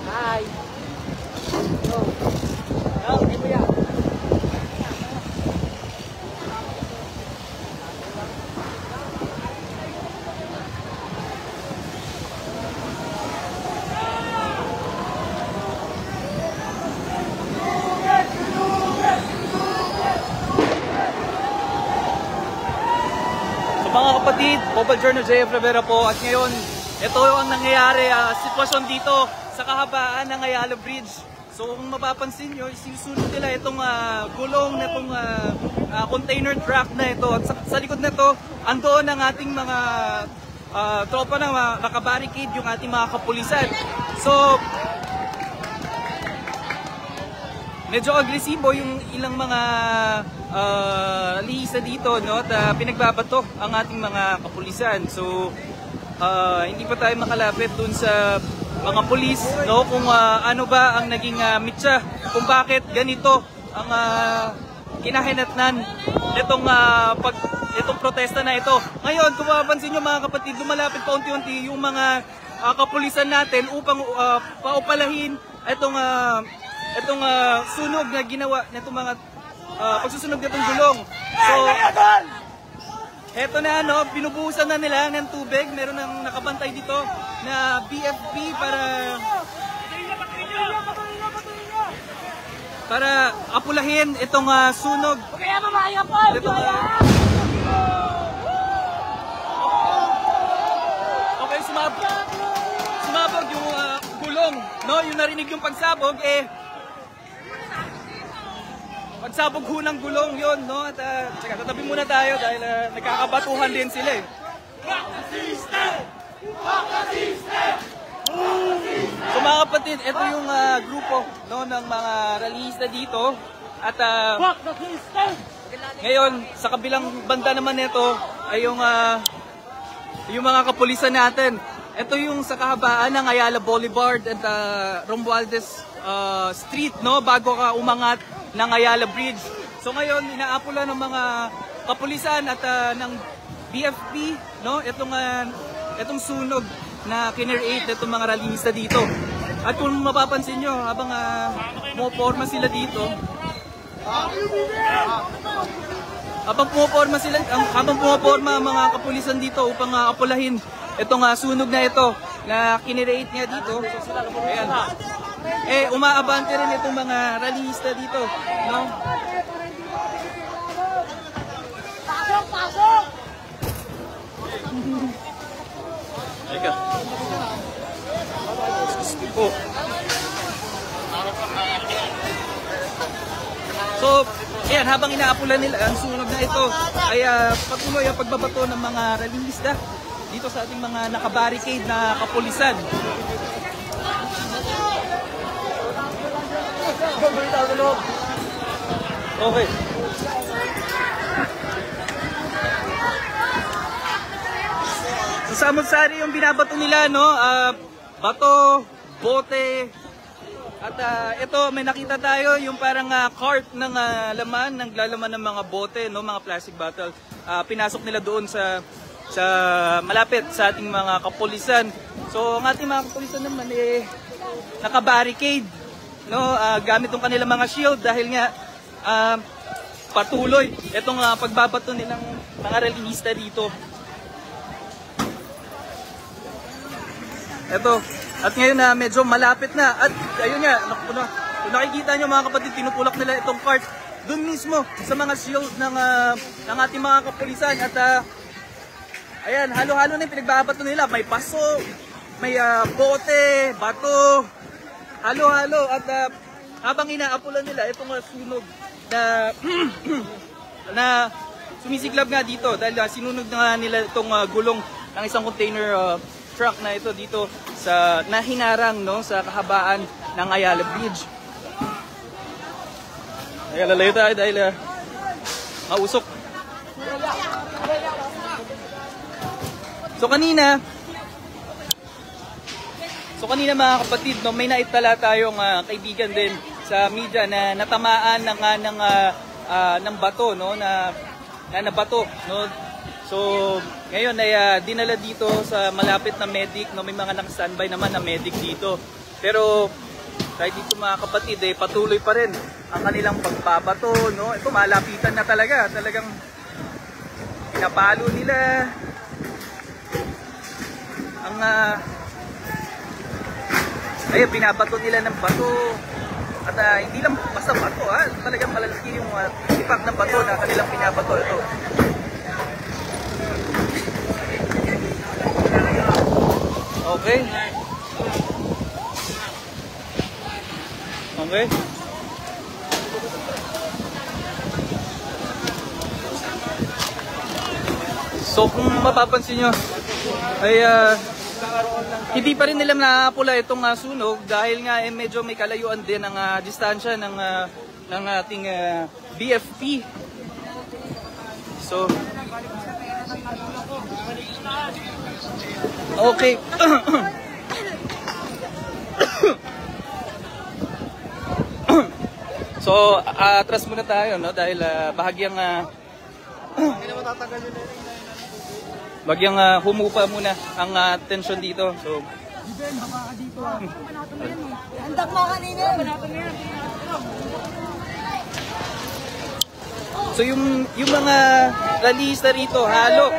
Hi. Go. Go, ito yan. Mga kapatid, Mobile Journal JF Rivera po at ngayon ito ang nangyayari, sitwasyon dito sa kahabaan ng Ayala Bridge. So kung mapapansin nyo, isisunod nila itong gulong na itong container truck na ito at sa likod na ito, andoon ang ating mga tropa na nakabarricade, yung ating mga kapulisan. So medyo agresibo yung ilang mga lihisa dito, no? At pinagbabato ang ating mga kapulisan. So hindi pa tayo makalapit dun sa mga pulis, no? Kung ano ba ang naging mitsa, kung bakit ganito ang kinahinatnan itong protesta na ito. Ngayon, kung mapapansin nyo mga kapatid, lumalapit pa unti-unti yung mga kapulisan natin upang paupalahin itong sunog na ginawa nitong mga pagsusunog nitong gulong. So eto na, no, binubuhusan na nila ng tubig. Meron nang nakabantay dito na BFP para apulahin itong sunog. Okay, sumabog yung gulong, no? Yung narinig yung pagsabog, pagsabog ho ng gulong yun, no? At teka, tatabi muna tayo dahil nagkakabatuhan din sila eh. So mga kapatid, ito yung grupo, no, ng mga rallyista dito. At ngayon, sa kabilang banda naman nito ay yung mga kapulisan natin. Ito yung sa kahabaan ng Ayala Boulevard at Romualdez Street, no, bago ka umangat ng Ayala Bridge. So ngayon, inaapula ng mga kapulisan at ng BFP, no, itong sunog na kinereate itong mga rallyista dito. At kung mapapansin nyo, habang pumaporma sila dito, habang pumaporma ang mga kapulisan dito upang apulahin itong sunog na ito na kinereate niya dito. Ayan. Umaabante rin itong mga rallyista dito, no? Pasok! Teka. So, ayan, habang inaapulan nila ang sunog na ito, ay patuloy ang pagbabato ng mga rallyista dito sa ating mga nakabarricade na kapulisan. Okay. So, samot-sari yung binabato nila, no? Bato, bote, at ito may nakita tayo yung parang cart ng laman, ng lalaman ng mga bote, no? Mga plastic bottle. Pinasok nila doon sa malapit sa ating mga kapulisan. So ang ating mga kapulisan naman naka-barricade, no, gamit ng kanilang mga shield dahil nga patuloy itong pagbabato nilang mga rallyista dito. Ito, at ngayon medyo malapit na at ayun nga, kung nakikita nyo mga kapatid, tinutulak nila itong cart doon mismo sa mga shield ng ating mga kapulisan at ayan, halo-halo na yung pinagbabato nila. May paso, may bote, bato, halo-halo. At habang inaapulan nila itong sunog na na sumisiklab nga dito dahil sinunog na nila itong gulong ng isang container truck na ito dito sa nahinarang, no, sa kahabaan ng Ayala Bridge. Ay, lalayo tayo dahil mausok. So kanina mga kapatid, no, may naitala tayong kaibigan din sa media na natamaan ng bato, no, na nabato, no. So ngayon ay dinala dito sa malapit na medic, no, may mga naka-standby naman na medic dito. Pero kahit dito mga kapatid, patuloy pa rin ang kanilang pagbabato, no? Ito malapitan na talaga, talagang pinapalo nila ang binabato nila ng bato. At hindi lang basta bato, talagang malalaki yung impact ng bato na kanilang pinabato. Ito. Okay. Okay. So kung mapapansin nyo ay hindi pa rin nila napula itong sunog dahil nga medyo may kalayuan din ang distansya ng ating BFP. So okay. So atras muna tayo, no, dahil bahagyang humupa muna ang tension dito. So Andak mo kanina. So yung mga rallyista rito halo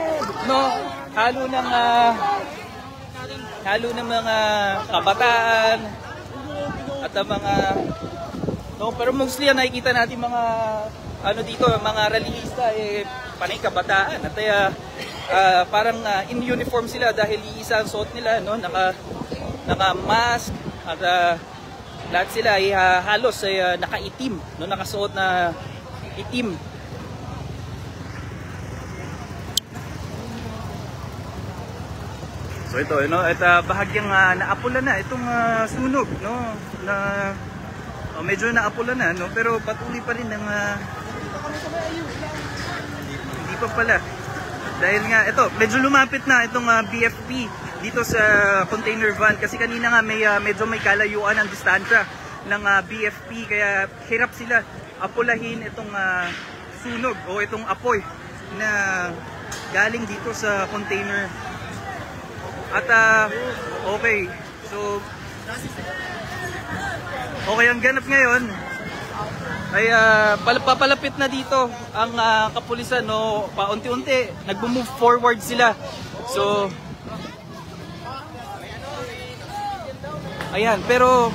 ng mga kabataan at mga pero mostly nakikita natin mga dito mga rallyista panay kabataan at parang in uniform sila dahil iisa ang suot nila, no, naka mask at lahat sila ay halos ay nakaitim, no, nakasuot na itim. So ito, no, at bahagyang naapula na itong sunog, no, na medyo naapula na, no, pero patuloy pa rin ng hindi pa pala. Dahil nga ito, medyo lumapit na itong BFP dito sa container van kasi kanina nga medyo may kalayuan ang distansya ng BFP kaya hirap sila apulahin itong sunog o itong apoy na galing dito sa container. At okay, so okay, ang ganap ngayon ay papalapit na dito ang kapulisan, no, paunti-unti nagmo-move forward sila. So ayan, pero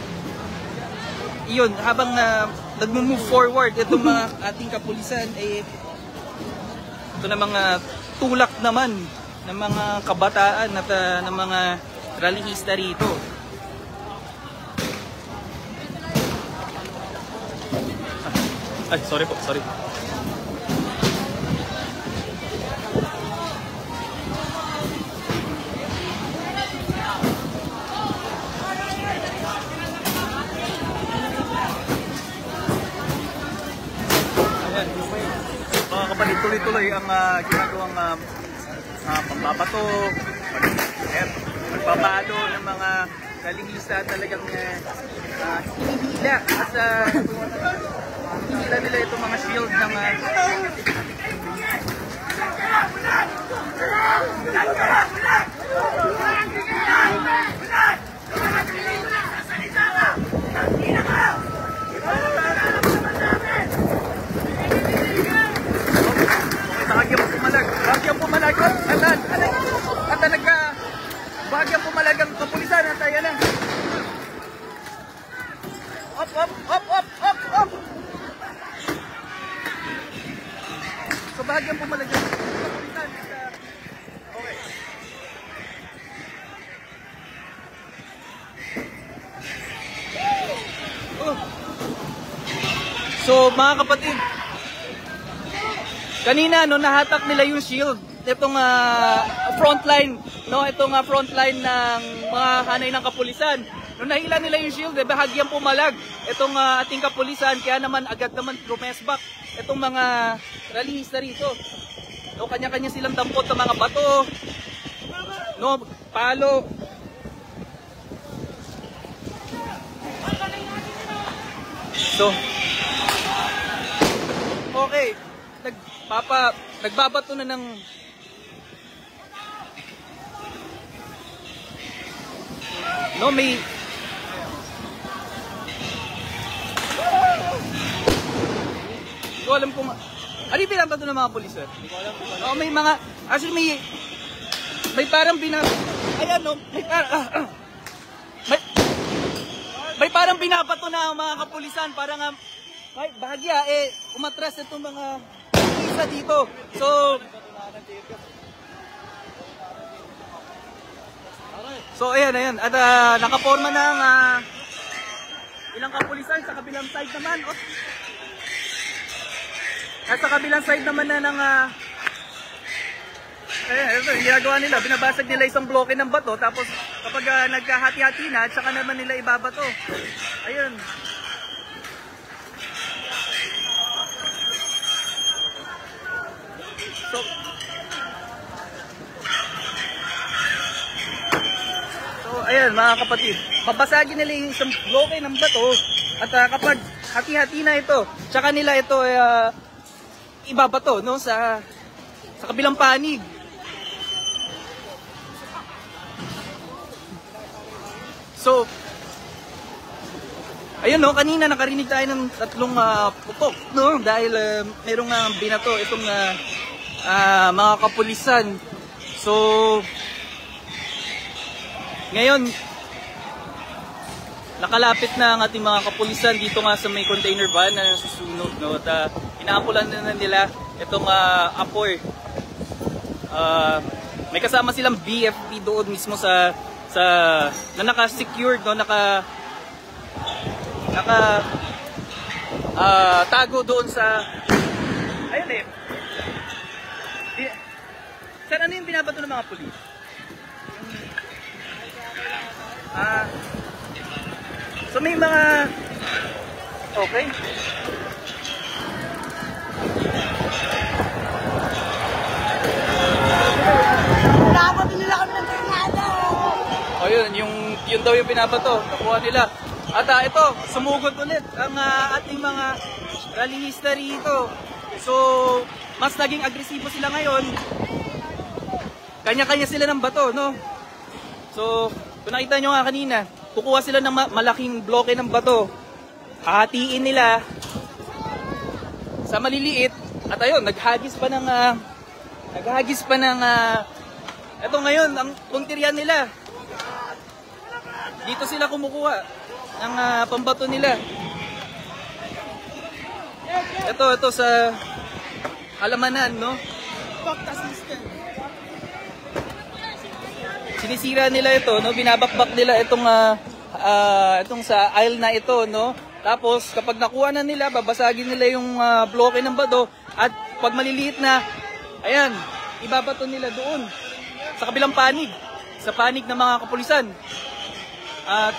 iyon, habang nagmo-move forward itong mga ating kapulisan ito na mga tulak naman ng mga kabataan at ng mga rallyista rito. Ay, sorry po, sorry. Ayan, mga kapatid, tuloy-tuloy ang ginagawang pambabato, pagpapalo ng mga rallyista, talagang hinihila at hinihila nila itong mga shield ng bahagyang pumalag at bahagyang pumalag ang kapulisan at ayan na. Op. So bahagyang pumalag ang kapulisan at okay. So mga kapatid, kanina no nahatak nila yung shield itong frontline, no, itong frontline ng mga hanay ng kapulisan. No nahila nila yung shield, bahagyang pumalag itong ating kapulisan, kaya naman agad naman rumesback itong mga rallyista rito. No, kanya-kanya silang dampot ng mga bato, no, palo. So okay, nagbabato na ng Hindi ko alam kung... Ano yung binabato ng mga pulis, sir? Hindi ko alam kung ano. Oo, may mga... Actually, may parang Ayan, no? May parang binabato na ang mga kapulisan para nga... Ay, bahagya, umatras itong mga isa dito. So, ayan. At nakaporma na ang ilang kapulisan sa kabilang side naman. At sa kabilang side naman na ng... ito, ginagawa nila. Binabasag nila isang bloke ng bato. Tapos kapag nagkahati-hati na, at saka naman nila ibabato. Ayun. So, ayan mga kapatid. Babasagin nila yung isang bloke ng bato. At kapag hati-hati na ito, tsaka nila ito ibabato, no, sa kabilang panig. So, ayun, no, kanina nakarinig tayo ng tatlong putok, no, dahil merong binato itong mga kapulisan. So, ngayon, nakalapit na ang ating mga kapulisan dito nga sa may container van na susunod, no, at inaapulan na nila itong apoy. May kasama silang BFP doon mismo na naka-secured, no, tago doon sa... Ayun Sir, ano yung binabato ng mga pulis? So may mga... Okay. Nakapabili nila kami ng tornado. O yun daw yung binabato. Nakuha nila. At ito, sumugod ulit ang ating mga rallyista rito. So, mas naging agresibo sila ngayon. Kanya-kanya sila ng bato, no? So, kung nakita nyo nga kanina, kukuha sila ng malaking bloke ng bato. Hahatiin nila sa maliliit. At ayun, naghagis pa ng ito ngayon, ang puntiryan nila. Dito sila kumukuha ng pambato nila. Ito sa halamanan, no? Sinisira nila ito, no? Binabakbak nila itong sa aisle na ito, no? Tapos kapag nakuha na nila, babasagin nila yung bloke ng bato at pag maliliit na, ayan, ibabato nila doon sa kabilang panig, sa panig ng mga kapulisan. At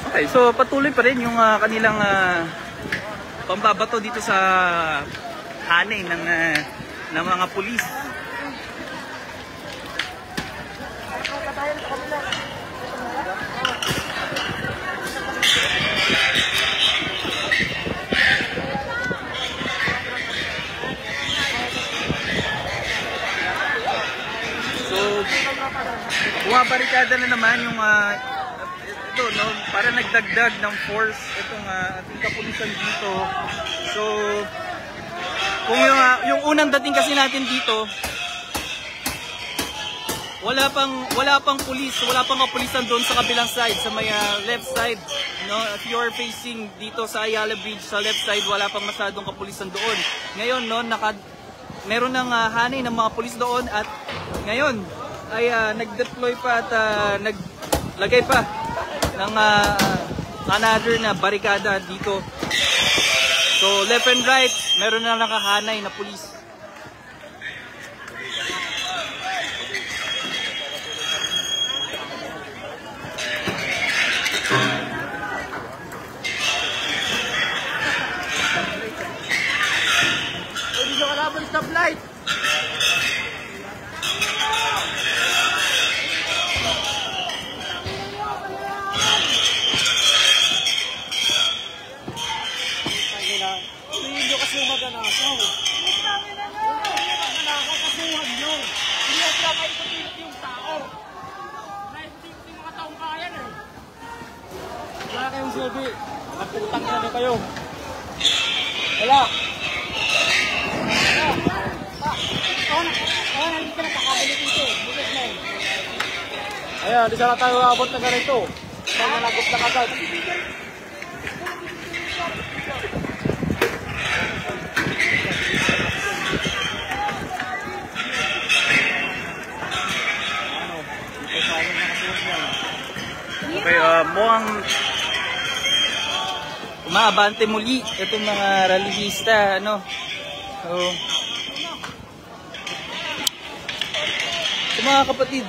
okay, so patuloy pa rin yung kanilang pambabato dito sa hanay ng mga pulis. So, bumabarikada na naman yung ito, no, para nagdagdag ng force itong ating kapulisan dito. So, kung yung unang dating kasi natin dito, wala pang pulis, wala pang kapulisan doon sa kabilang side, sa may left side, no? If you're facing dito sa Ayala Bridge, sa left side, wala pang masyadong kapulisan doon. Ngayon, no, meron ng hanay ng mga pulis doon at ngayon ay nag-deploy pa at naglagay pa ng another na barikada dito. So left and right, meron na nakahanay na pulis. Hindi ka kalaban sa stoplight. Wala kayong silbi. Nagputang na kayo. Wala. Nandito na kakabili dito. Bukas na. Ayan, di sana tayo abot na ganito. Kaya nalagot na kagad. Okay, mukhang umaabante muli itong mga rallyista, ano. So mga kapatid,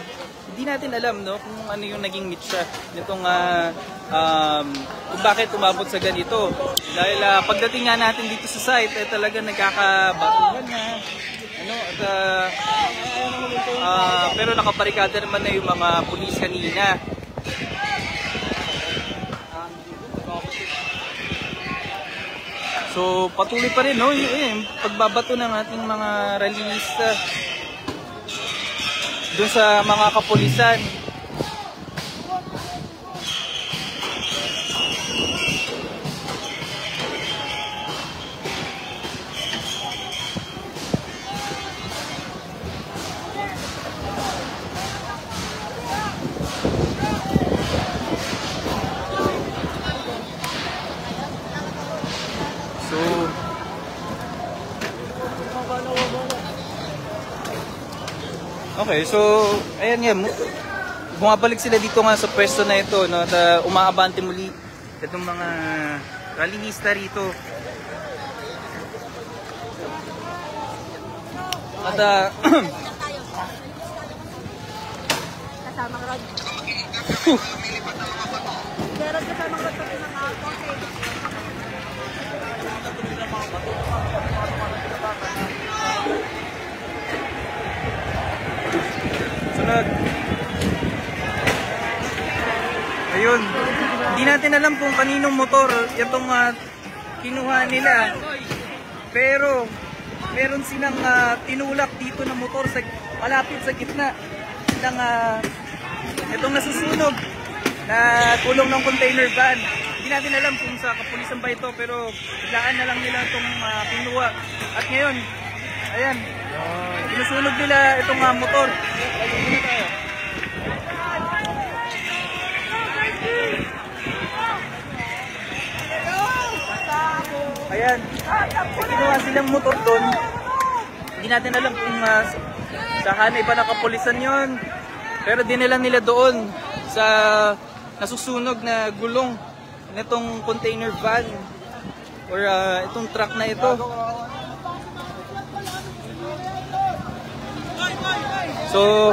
hindi natin alam, no, kung ano yung naging mitsa nitong kung bakit umabot sa ganito. Dahil pagdating nga natin dito sa site, talaga nagkakabatuhan na, ano, at pero nakabarikada naman na yung mga pulis kanina. So patuloy pa rin, no, yung pagbabato ng ating mga rallyista doon sa mga kapulisan. Okay, so ayan nga, bumabalik sila dito nga sa pwesto na ito, no, at umaabante muli itong mga rallyista rito. At Kasamang rod. Meron kasamang rod pati ng mga okay. Sunod. Ayun. Hindi natin alam kung kaninong motor itong kinuha nila. Pero meron silang tinulak dito na motor sa malapit sa gitna ng itong nasusunog na kulong ng container van. Hindi natin alam kung sa kapulisan ba ito, pero biglaan na lang nila itong kinuha. At ngayon, ayan, sinusunog nila itong motor. Ayan, kinuha silang motor doon. Hindi natin alam kung sa hanay ba nakapulisan yon. Pero dinala nila doon sa nasusunog na gulong nitong container van or itong truck na ito. So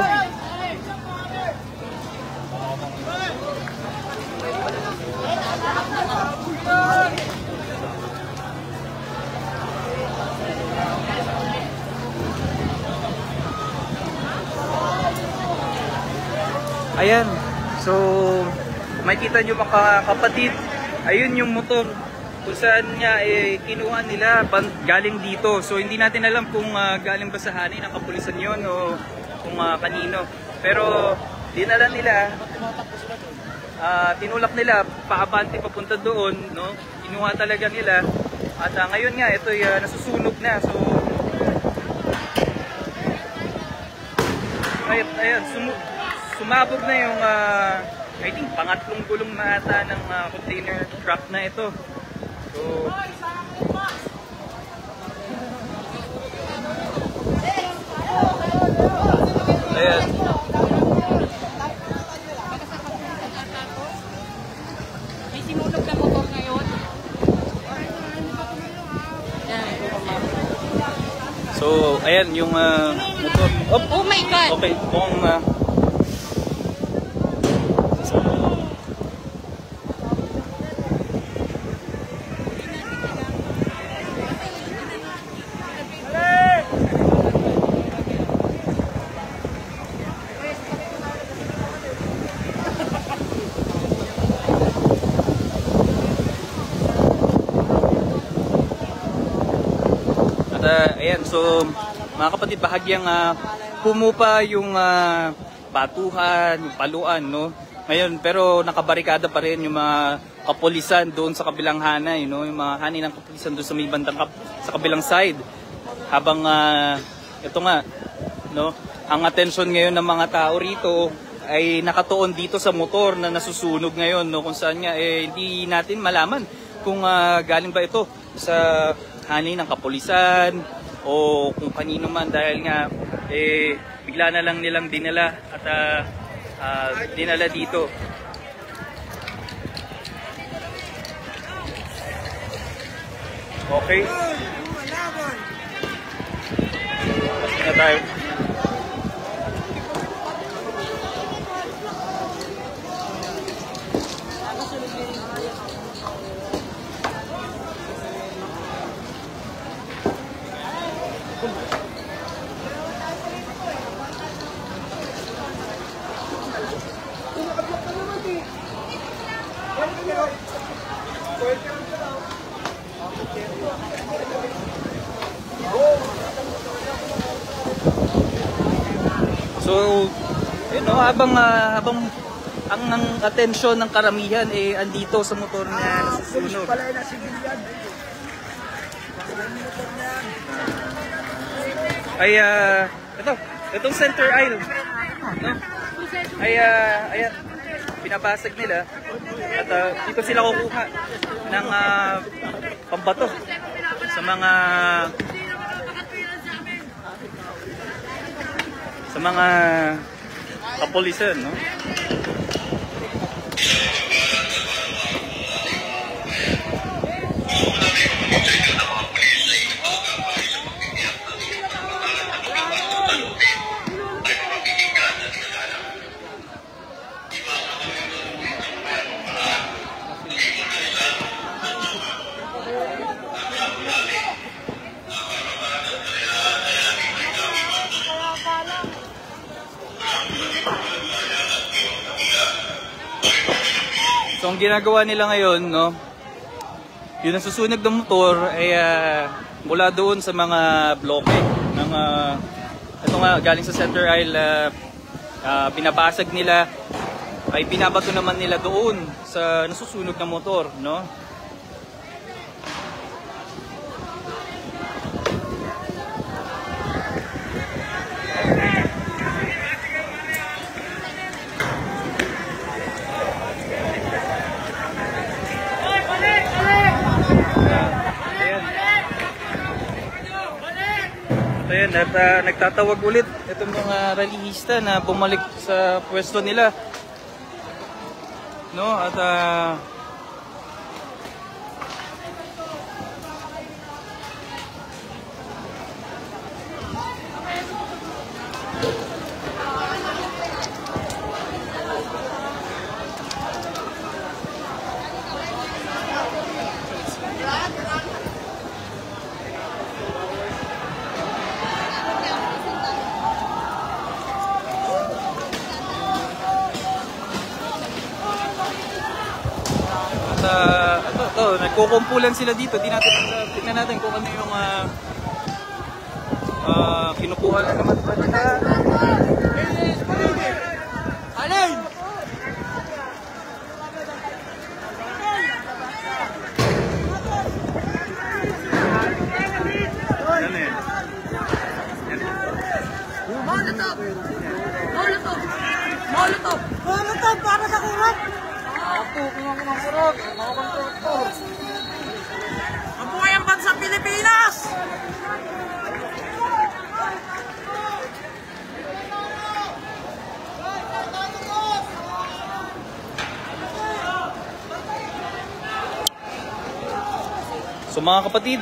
ayan, so makikita nyo mga kapatid, ayun yung motor kung saan niya kinuha nila galing dito. So hindi natin alam kung galing ba sa hanay ng kapulisan yon o kung kanino. Pero dinala nila, tinulak nila paabante papunta doon, no? Kinuha talaga nila. At ngayon nga ito nasusunog na. So ayun, sumabog na yung I think pangatlong gulong na ata ng container truck na ito. So ayan. May sinunog na motor ngayon. So ayan yung motor. Oh my God! Okay, kung ayan, so mga kapatid, bahagyang pumupa yung batuhan, yung paluan, no? Ngayon, pero nakabarikada pa rin yung mga kapulisan doon sa kabilang hanay, no? Yung mga hanay ng kapulisan doon sa may bandang sa kabilang side. Habang ito nga, no? Ang atensyon ngayon ng mga tao rito ay nakatuon dito sa motor na nasusunog ngayon, no? Kung saan nga hindi natin malaman kung galing ba ito sa hanay ng kapulisan o kung kanino man, dahil nga bigla na lang nilang dinala at dinala dito. Okay. Tapos na tayo. So, yun, no, habang ang atensyon ng karamihan andito sa motor na nasusunog. Ay itong center aisle, no? Ay ayan, pinabasag nila at dito sila kukuha ng pambato sa mga kapulisan, no? So ang ginagawa nila ngayon, no, yung nasusunog ng motor ay mula doon sa mga bloke ng ito nga galing sa center aisle, binabasag nila, ay binabato naman nila doon sa nasusunog ng motor, no? Ayan, at nagtatawag ulit itong mga rallyista na bumalik sa pwesto nila, no? At nagkukumpulan sila dito. Tingnan natin kung ano yung kinukuha na naman ba nila. Alin! Ano yan? Molotov! Molotov! Molotov! Molotov para sa kurot! Ako, kumang kurot! Makakontrol ko! Mabuhay ang bansang Pilipinas! So mga kapatid,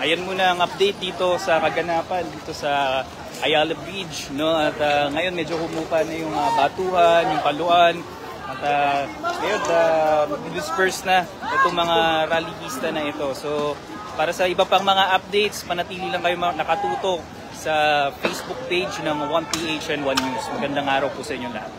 ayan muna ang update dito sa kaganapan dito sa Ayala Bridge, no? At ngayon medyo humupa na yung batuhan, yung paluan. At ngayon, disperse na itong mga rallyista na ito. So, para sa iba pang mga updates, panatili lang kayo nakatutok sa Facebook page ng 1PH and 1 News. Magandang araw po sa inyo lahat.